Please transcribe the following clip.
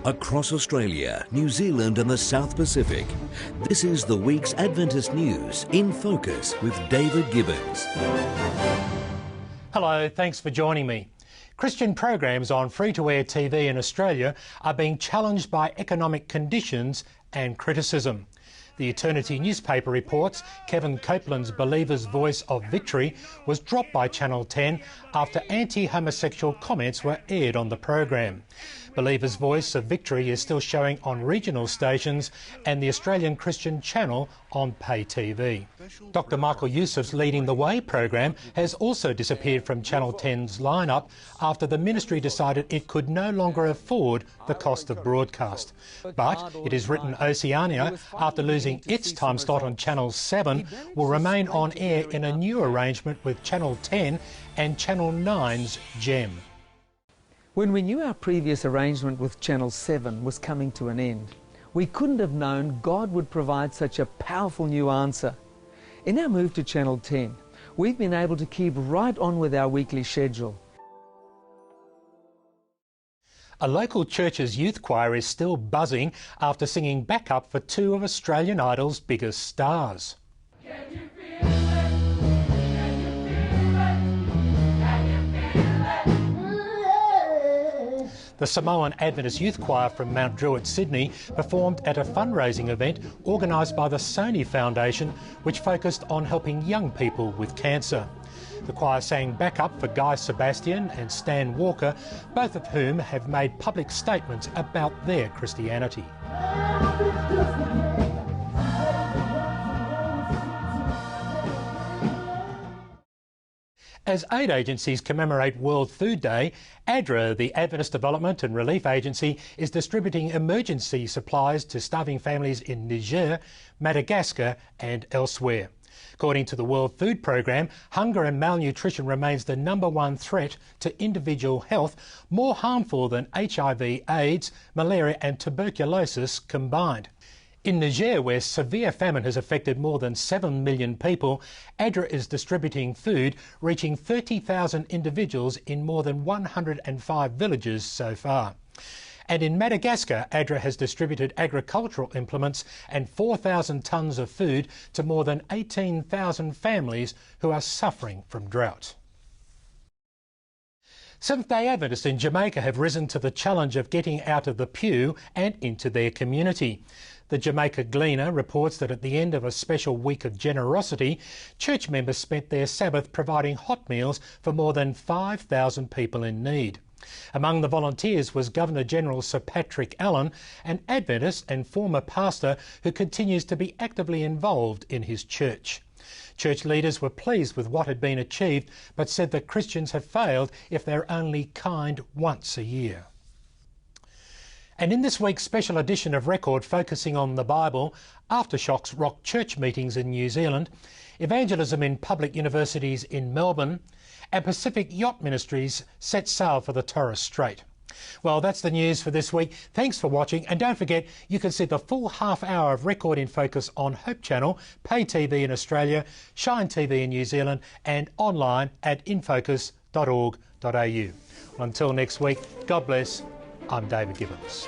Across Australia, New Zealand and the South Pacific, this is the week's Adventist News in Focus with David Gibbons. Hello, thanks for joining me. Christian programs on free-to-air TV in Australia are being challenged by economic conditions and criticism. The Eternity newspaper reports Kevin Copeland's Believer's Voice of Victory was dropped by Channel 10 after anti-homosexual comments were aired on the program. Believer's Voice of Victory is still showing on regional stations and the Australian Christian Channel on pay TV. Dr Michael Youssef's Leading the Way program has also disappeared from Channel 10's lineup after the ministry decided it could no longer afford the cost of broadcast. But it is written Oceania, after losing its time slot on Channel 7, will remain on air in a new arrangement with Channel 10 and Channel 9's Gem. When we knew our previous arrangement with Channel 7 was coming to an end, we couldn't have known God would provide such a powerful new answer. In our move to Channel 10, we've been able to keep right on with our weekly schedule. A local church's youth choir is still buzzing after singing backup for two of Australian Idol's biggest stars. The Samoan Adventist Youth Choir from Mount Druitt, Sydney, performed at a fundraising event organised by the Sony Foundation, which focused on helping young people with cancer. The choir sang backup for Guy Sebastian and Stan Walker, both of whom have made public statements about their Christianity. As aid agencies commemorate World Food Day, ADRA, the Adventist Development and Relief Agency, is distributing emergency supplies to starving families in Niger, Madagascar and elsewhere. According to the World Food Programme, hunger and malnutrition remains the #1 threat to individual health, more harmful than HIV, AIDS, malaria and tuberculosis combined. In Niger, where severe famine has affected more than 7 million people, ADRA is distributing food, reaching 30,000 individuals in more than 105 villages so far. And in Madagascar, ADRA has distributed agricultural implements and 4,000 tonnes of food to more than 18,000 families who are suffering from drought. Seventh-day Adventists in Jamaica have risen to the challenge of getting out of the pew and into their community. The Jamaica Gleaner reports that at the end of a special week of generosity, church members spent their Sabbath providing hot meals for more than 5,000 people in need. Among the volunteers was Governor-General Sir Patrick Allen, an Adventist and former pastor who continues to be actively involved in his church. Church leaders were pleased with what had been achieved, but said that Christians have failed if they're only kind once a year. And in this week's special edition of Record focusing on the Bible, Aftershocks rock church meetings in New Zealand, evangelism in public universities in Melbourne, and Pacific Yacht Ministries set sail for the Torres Strait. Well, that's the news for this week. Thanks for watching, and don't forget you can see the full half hour of Record in Focus on Hope Channel, Pay TV in Australia, Shine TV in New Zealand and online at infocus.org.au. Until next week, God bless. I'm David Gibbons.